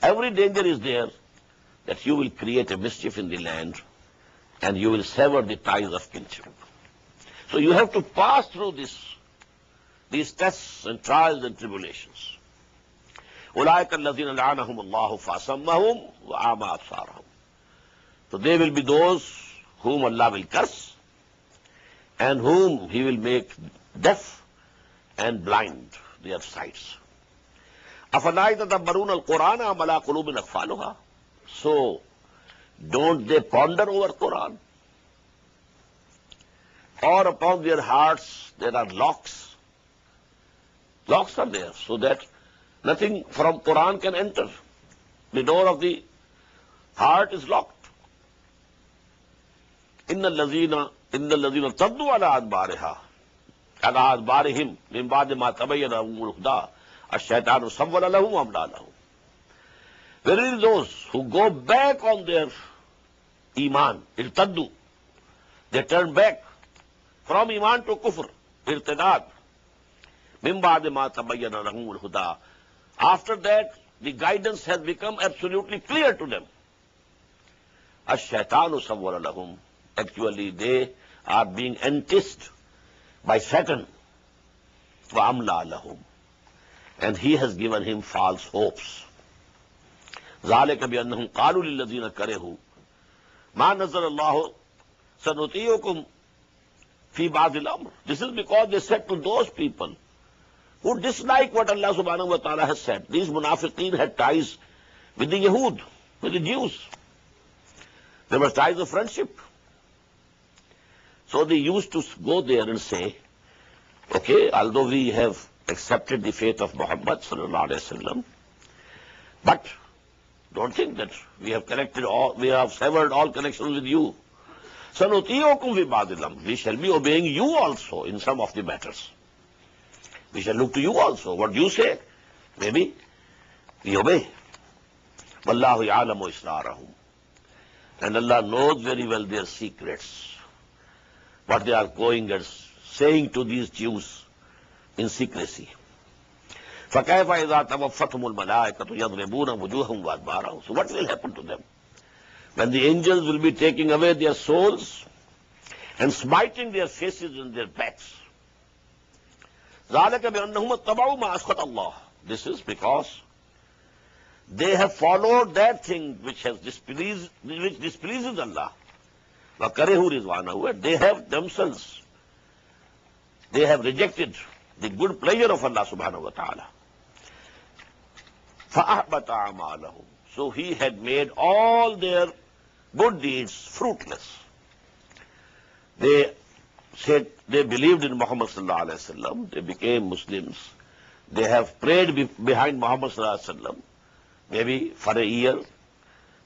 Speaker 1: every danger is there that you will create a mischief in the land and you will sever the ties of kinship. So you have to pass through these tests and trials and tribulations. أُولَٰئِكَ الَّذِينَ لَعَنَهُمُ اللَّهُ فَأَصَمَّهُمْ وَأَعْمَىٰ أَبْصَارَهُم. So they will be those whom Allah will curse and whom He will make deaf and blind their sights. أَفَلَا يَتَدَبَّرُونَ الْقُرْآنَ أَمْ عَلَىٰ قُلُوبٍ أَقْفَالُهَا. So don't they ponder over Quran? Or upon their hearts there are locks. Locks are there so that nothing from Quran can enter. The door of the heart is locked. إِنَّ الَّذِينَ ارْتَدُّوا عَلَىٰ أَدْبَارِهِمْ مِن بَعْدِ مَا تَبَيَّنَ لَهُمُ الْهُدَىٰ الشَّيْطَانُ سَوَّلَ لَهُمْ وَأَمْلَىٰ لَهُمْ. Verily those who go back on their iman, irtaddu, they turn back from iman to kufr, irtidad, min ba'di ma tabayyana lahumul huda. After that, the guidance has become absolutely clear to them. Ash-shaytanu sawwara lahum. Actually, they are being enticed by Satan. Wa amla lahum. And he has given him false hopes. ذَلِكَ بِأَنَّهُمْ قَالُوا لِلَّذِينَ كَرِهُوا مَا نَزَّلَ اللَّهُ سَنُطِيعُكُمْ فِي بَعْضِ الْأَمْرِ. This is because they said to those people who dislike what Allah subhanahu wa ta'ala has said. These munafiqeen had ties with the Yahud, with the Jews. There were ties of friendship. So they used to go there and say, okay, although we have accepted the faith of Muhammad sallallahu alaihi wasallam, but don't think that we have severed all connections with you. سَنُطِيعُكُمْ فِي بَعْضِ الْأَمْرِ. We shall be obeying you also in some of the matters. We shall look to you also. What you say, maybe we obey. وَاللَّهُ يَعْلَمُ إِسْرَارَهُمْ. And Allah knows very well their secrets, what they are going and saying to these Jews in secrecy. فَكَيْفَ إِذَا تَوَفَّتْهُمُ الْمَلَائِكَةُ يَضْرِبُونَ وُجُوهَهُمْ وَأَدْبَارَهُمْ. So what will happen to them? When the angels will be taking away their souls and smiting their faces and their backs. ذَلَكَ بِأَنَّهُمْ اتَّبَعُوا مَا أَسْخَطَ اللَّهِ. This is because they have followed that thing which displeases Allah. وَكَرِهُوا رِضْوَانَهُ. They have themselves, they have rejected the good pleasure of Allah subhanahu wa ta'ala. فَأَحْبَطَ أَعْمَالَهُمْ. So he had made all their good deeds fruitless. They said they believed in Muhammad sallallahu alaihi wasallam. They became Muslims. They have prayed behind Muhammad sallallahu alaihi wasallam, maybe for a year.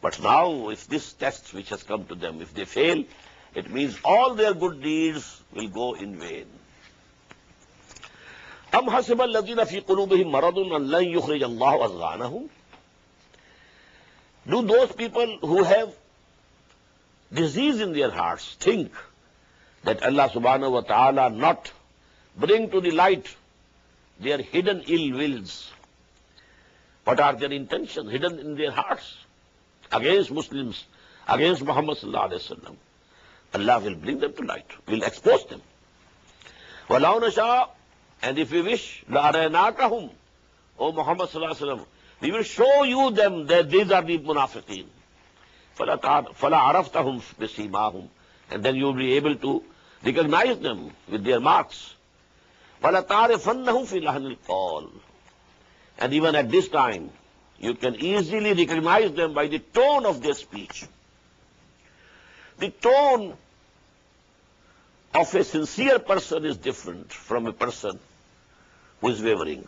Speaker 1: But now, if this test which has come to them, if they fail, it means all their good deeds will go in vain. أَمْ حَسِبَ الَّذِينَ فِي قُلُوبِهِمْ مَرَضٌ أَنْ لَنْ يُخْرِجَ اللَّهُ أَضْغَانَهُمْ. Do those people who have disease in their hearts think that Allah subhanahu wa ta'ala not bring to the light their hidden ill wills? What are their intentions hidden in their hearts against Muslims, against Muhammad sallallahu alaihi wasallam? Allah will bring them to light, will expose them. وَلَوْ نَشَاءُ. And if we wish, لَأَرَيْنَاكَهُمْ. O Muhammad sallallahu alaihi wasallam, we will show you them that these are the munafiqeen. فَلَا عَرَفْتَهُمْ بِسِيمَاهُمْ. And then you will be able to recognize them with their marks. وَلَا تَعْرِفَنَّهُمْ فِي لَحْنِ الْقَوْلِ. And even at this time, you can easily recognize them by the tone of their speech. The tone of a sincere person is different from a person who is wavering.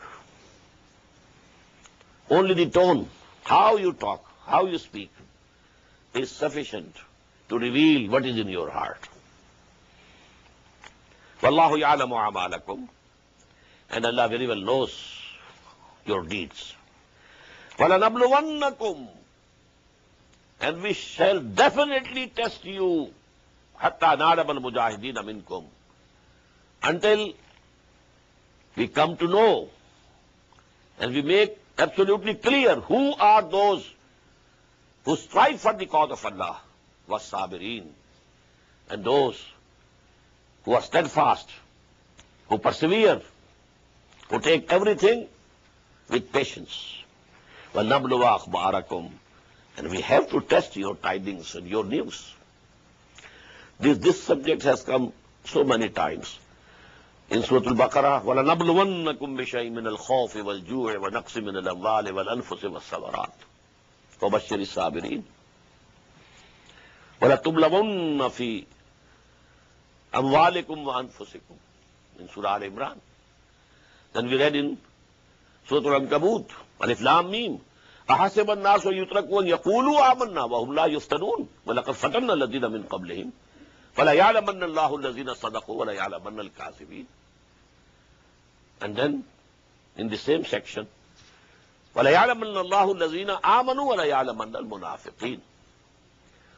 Speaker 1: Only the tone, how you talk, how you speak, is sufficient to reveal what is in your heart. وَاللَّهُ يَعْلَمُ أَعْمَالَكُمْ. And Allah very well knows your deeds. وَلَنَبْلُوَنَّكُمْ. And we shall definitely test you حَتَّى نَعْلَمَ الْمُجَاهِدِينَ مِنْكُمْ. Until we come to know and we make absolutely clear who are those who strive for the cause of Allah, وَالصَّابِرِينَ. And those who are steadfast, who persevere, who take everything with patience. وَنَبْلُوَ أَخْبَارَكُمْ. And we have to test your tidings and your news. This subject has come so many times. In Surah Al-Baqarah, وَلَنَبْلُوَنَّكُمْ بِشَيْءٍ مِّنَ الْخَوْفِ وَالْجُوعِ وَنَقْصٍ مِّنَ الْأَمْوَالِ وَالْأَنفُسِ وَالثَّمَرَاتِ وَبَشِّرِ الصَّابِرِينَ وَلَتُبْلَوُنَّ فِي أَمْوَالِكُمْ وَأَنفُسِكُمْ. In Surah Al-Imran. Then we read in Surah Al-Ankabut, Alif Lam Mim, أَحَسِبَ النَّاسُ يُتْرَكُوا أَن يَقُولُوا آمَنَّا وَهُمْ لَا يُفْتَنُونَ وَلَقَدْ فَتَنَّا الَّذِينَ مِن قَبْلِهِمْ فَلَا يَعْلَمَنَّ اللَّهُ الَّذِينَ صَدَقُوا وَلَا يَعْلَمَنَّ الْكَاذِبِينَ. And then, in the same section, وَلَا يَعْلَمَنَّ اللَّهُ الَّذِينَ آمَنُوا وَلَا يَعْلَمَنَّ الْمُنَافِقِينَ.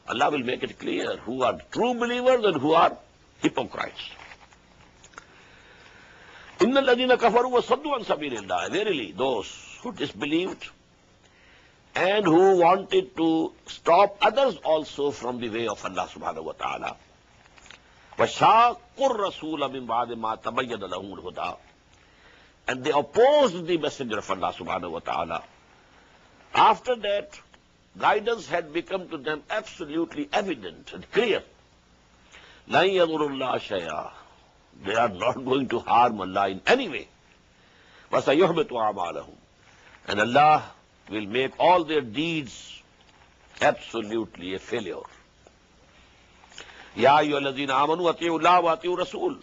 Speaker 1: Allah will make it clear who are true believers and who are hypocrites. إِنَّ الَّذِينَ كَفَرُوا وَصَدُّوا عَنْ سَبِيلِ اللَّهِ. Verily, those who disbelieved and who wanted to stop others also from the way of Allah subhanahu wa ta'ala. وَشَاقُّوا الرَّسُولَ مِنْ بَعْدِ مَا تَبَيَّنَ لَهُمُ الْهُدَى. And they opposed the messenger of Allah subhanahu wa ta'ala. After that, guidance had become to them absolutely evident and clear. لَنْ يَضُرُّ اللَّهَ شَيْئًا. They are not going to harm Allah in any way. وَسَيُحْبِطُ أَعْمَالَهُمْ. And Allah will make all their deeds absolutely a failure. يَا أَيُّهَا الَّذِينَ آمَنُوا أَطِيعُوا اللَّهَ وَأَطِيعُوا الرَّسُولَ.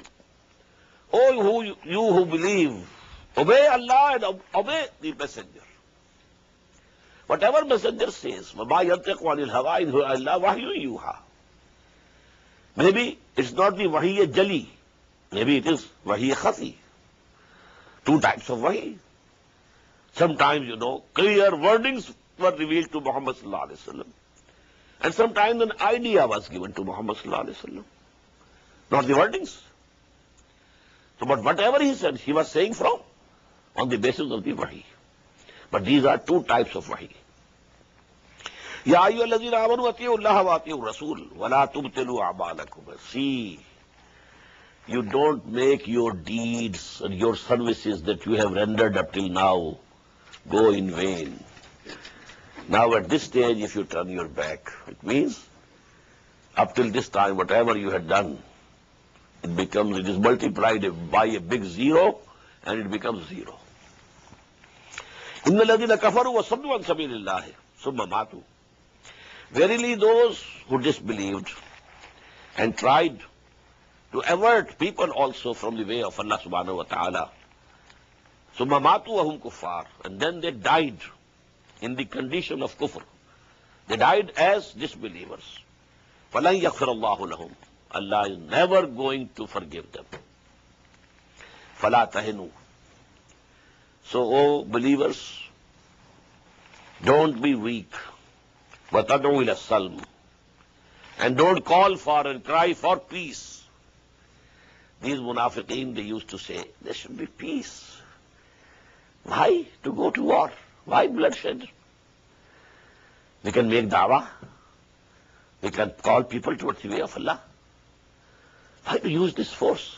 Speaker 1: Oh, you who believe, obey Allah and obey the messenger. Whatever messenger says, وَمَا يَنْطِقُ عَنِ الْهَوَىٰ إِنْ هُوَ إِلَّا وَحْيٌ يُوحَىٰ. Maybe it's not the wahi jali, maybe it is wahi khafi. Two types of wahi. Sometimes, clear wordings were revealed to Muhammad sallallahu alaihi wasallam, and sometimes an idea was given to Muhammad sallallahu alaihi wasallam, not the wordings. So, but whatever he said, he was saying on the basis of the wahi. But these are two types of wahi. Ya ayyuhallazina amanu ati'u Allah wa ati'u Rasul wa la tubtilu a'malakum. See, you don't make your deeds and your services that you have rendered up till now go in vain. Now at this stage, if you turn your back, it means up till this time, whatever you had done, it is multiplied by a big zero, and it becomes zero. إِنَّ الَّذِينَ كَفَرُوا وَصَدُّوا عَن سَبِيلِ اللَّهِ ثُمَّ مَاتُوا. Verily those who disbelieved and tried to avert people also from the way of Allah subhanahu wa ta'ala, ثُمَّ مَاتُوا وَهُمْ كُفَّارٌ, and then they died in the condition of kufr. They died as disbelievers. فَلَنْ يَغْفِرَ اللَّهُ لَهُمْ. Allah is never going to forgive them. فَلَا تَهِنُوا. So, O believers, don't be weak. وَتَدْعُوا إِلَى السَّلْمِ. And don't call for and cry for peace. These munafiqeen, they used to say, there should be peace. Why to go to war? Why bloodshed? We can make da'wah. We can call people towards the way of Allah. Why to use this force?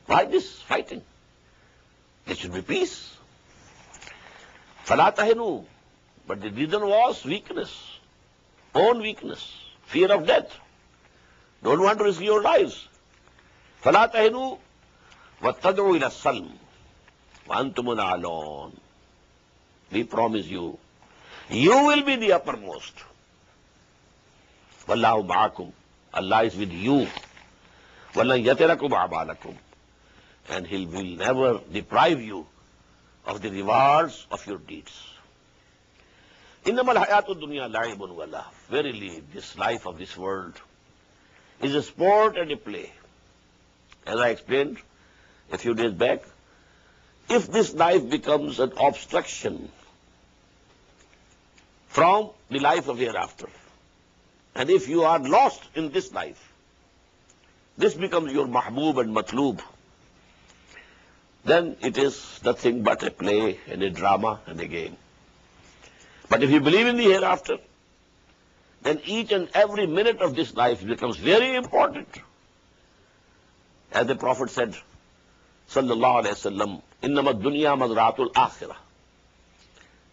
Speaker 1: Why this fighting? There should be peace. فَلَا تَهِنُوا. But the reason was weakness, own weakness, fear of death. Don't want to risk your lives. فَلَا تَهِنُوا وَاتَّدْعُوا إِلَى السَّلْمِ وَأَنْتُمُ الْأَعْلَوْنَ. We promise you, you will be the uppermost. وَاللَّهُ مَعَكُمْ. Allah is with you. وَلَنْ يَتِرَكُمْ أَعْمَالَكُمْ. And He will never deprive you of the rewards of your deeds. إِنَّمَا الْحَيَاةُ الدُّنْيَا لَعِبٌ وَلَهْوٌ. Verily, this life of this world is a sport and a play. As I explained a few days back, if this life becomes an obstruction from the life of hereafter, and if you are lost in this life, this becomes your mahboob and matloob, then it is nothing but a play and a drama and a game. But if you believe in the hereafter, then each and every minute of this life becomes very important. As the Prophet said, sallallahu alayhi wa sallam, إِنَّمَا الدُّنْيَا مَزْرَعَةُ الْآخِرَةِ.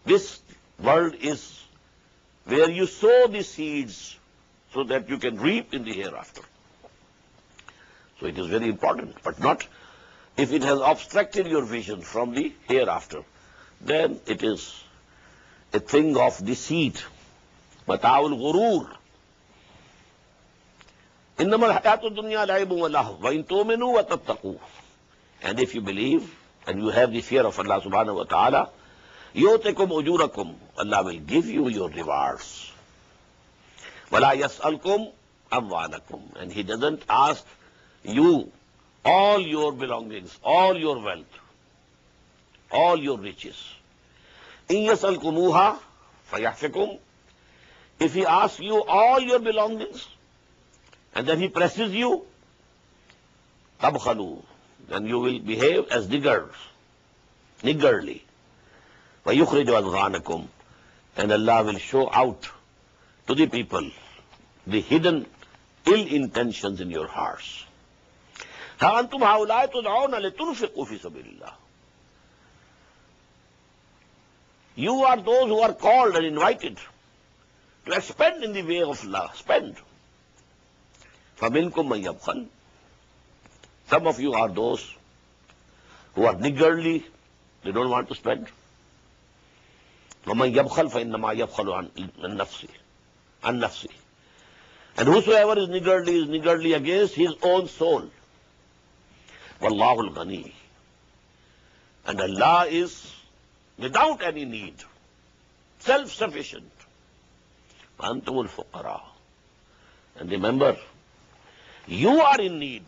Speaker 1: This world is where you sow the seeds so that you can reap in the hereafter. So it is very important, but not if it has obstructed your vision from the hereafter. Then it is a thing of deceit. مَتَاعُ الْغُرُورِ. إِنَّمَا الْحَيَاةُ الدُّنْيَا لَعِبٌ وَلَهْوٌ وَإِن تُؤْمِنُوا وَتَتَّقُوا. And if you believe and you have the fear of Allah subhanahu wa ta'ala, يُؤْتِكُمْ أُجُورَكُمْ. Allah will give you your rewards. وَلَا يَسْأَلْكُمْ أَمْوَالَكُمْ. And He doesn't ask you all your belongings, all your wealth, all your riches. إِن يَسْأَلْكُمُوهَا فَيَحْفِكُمْ. If He asks you all your belongings, and then He presses you, تَبْخَلُوا. Then you will behave as niggardly. وَيُخْرِجُ أَذْغَانَكُمْ. And Allah will show out to the people the hidden ill intentions in your hearts. ها أنتم هؤلاء تدعون لتنفقوا في سبيل الله. You are those who are called and invited to expend in the way of Allah. Spend. فَمِنْكُمْ مَنْ يَبْخَلْ. Some of you are those who are niggardly, they don't want to spend. وَمَنْ يَبْخَلْ فَإِنَّمَا يَبْخَلُ عَنْ نَفْسِهِ. And whosoever is niggardly against his own soul. وَاللَّهُ الْغَنِيُّ. And Allah is without any need, self-sufficient. وَأَنْتُمُ الْفُقَرَاءُ. And remember, you are in need.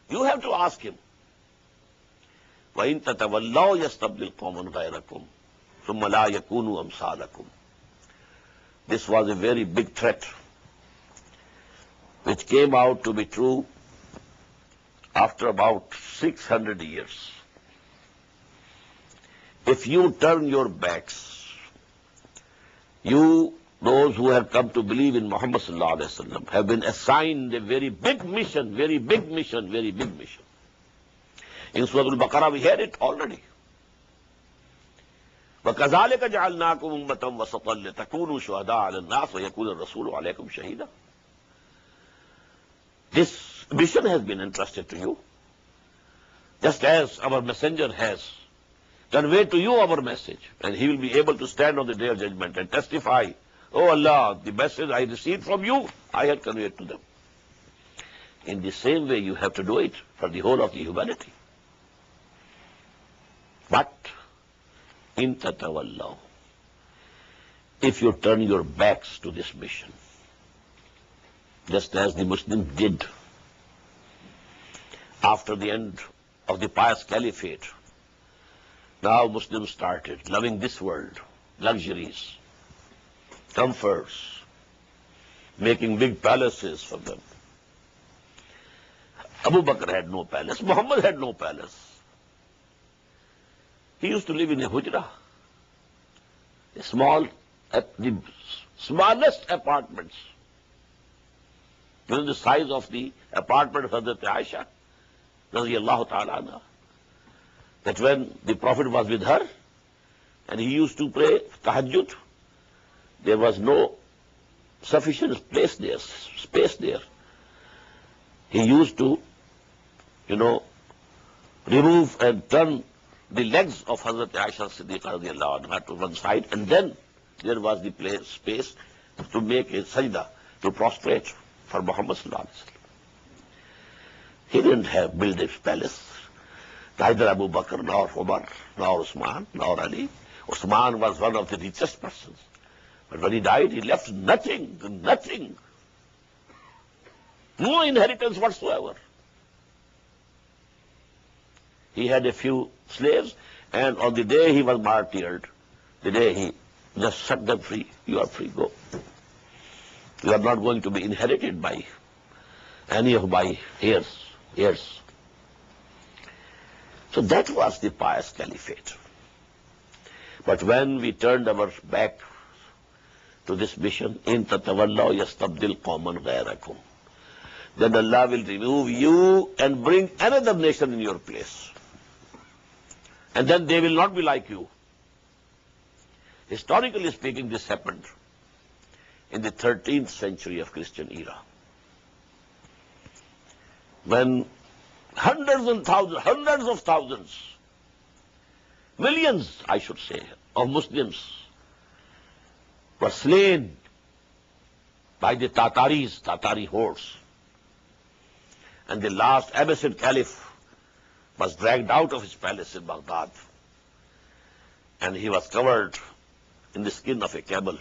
Speaker 1: You have to ask Him. وَإِن تَتَوَلَّوْا يَسْتَبْدِلْ قَوْمًا غَيْرَكُمْ ثُمَّ لَا يَكُونُوا أَمْثَالَكُمْ. This was a very big threat which came out to be true after about 600 years. If you turn your backs, you, those who have come to believe in Muhammad sallallahu alaihi wasallam, have been assigned a very big mission, very big mission, very big mission. In Surah Al-Baqarah we had it already. وَكَذَلِكَ جَعَلْنَاكُمْ أُمَّةً وَسَطًا لِتَكُونُوا شُهَدَاءَ عَلَى النَّاسِ وَيَكُونَ الرَّسُولُ عَلَيْكُمْ شَهِيدًا. This mission has been entrusted to you, just as our messenger has convey to you our message, and he will be able to stand on the day of judgment and testify, "Oh Allah, the message I received from you, I had conveyed to them." In the same way, you have to do it for the whole of the humanity. But, in tatawallaw, if you turn your backs to this mission, just as the Muslims did after the end of the pious caliphate, now Muslims started loving this world, luxuries, comforts, making big palaces for them. Abu Bakr had no palace. Muhammad had no palace. He used to live in a hujra, the smallest apartments, the size of the apartment of Hazrat Aisha, radiyallahu ta'ala anha, that when the Prophet was with her and he used to pray tahajjud, there was no sufficient space there. He used to, remove and turn the legs of Hazrat Aisha Siddiqa radiyallahu anha to one side, and then there was the space to make a sajda, to prostrate for Muhammad sallallahu alaihi wasallam. He didn't build a palace. Neither Abu Bakr, nor Umar, nor Usman, nor Ali. Usman was one of the richest persons. But when he died, he left nothing. No inheritance whatsoever. He had a few slaves, and on the day he was martyred, the day he just set them free, "You are free, go. You are not going to be inherited by any of my heirs." So that was the pious caliphate. But when we turned our back to this mission, "In tatawallaw yastabdil qawman ghayrakum," then Allah will remove you and bring another nation in your place. And then they will not be like you. Historically speaking, this happened in the 13th century of Christian era, when hundreds of thousands, millions, I should say, of Muslims were slain by the Tatari hordes. And the last Abbasid caliph was dragged out of his palace in Baghdad, and he was covered in the skin of a camel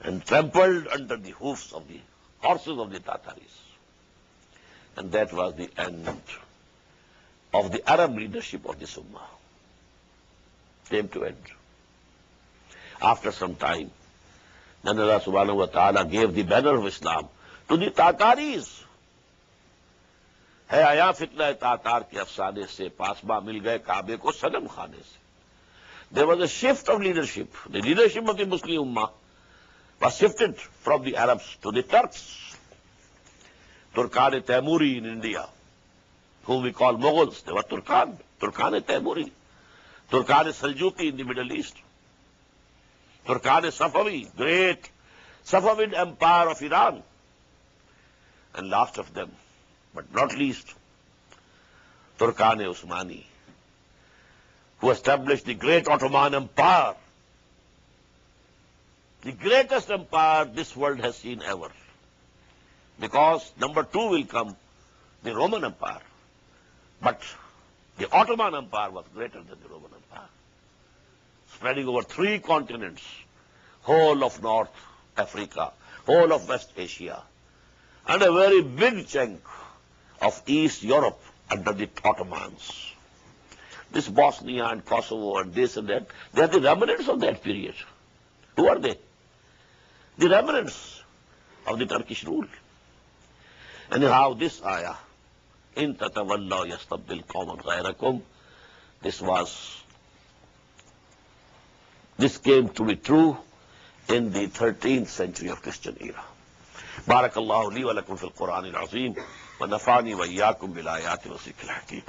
Speaker 1: and trampled under the hoofs of the horses of the Tataris. And that was the end of the Arab leadership of this ummah. Came to end. After some time, then Allah subhanahu wa ta'ala gave the banner of Islam to the Tataris. है आया फितना Tatar के अफसाने से, पासबा मिल गए काबे को सनम खाने से. There was a shift of leadership. The leadership of the Muslim Ummah was shifted from the Arabs to the Turks. Turkan-e-Taimuri in India, whom we call Mughals, they were Turkan-e-Taimuri. Turkan-e-Saljuki in the Middle East. Turkan-e-Safavi, great Safavid empire of Iran. And last of them, but not least, Turkan-e-Usmani, who established the great Ottoman Empire, the greatest empire this world has seen ever. Because number 2 will come the Roman Empire. But the Ottoman Empire was greater than the Roman Empire, spreading over 3 continents, whole of North Africa, whole of West Asia, and a very big chunk of East Europe under the Ottomans. This Bosnia and Kosovo and this and that, they are the remnants of that period. Who are they? The remnants of the Turkish rule. Anyhow, this ayah, "In tatawallaw yastabdil qawman ghayrakum," this came to be true in the 13th century of Christian era. Barakallahu li wa lakum fil Quran al-Azim wa nafani wa iyyakum bil ayati wa zikril hakim.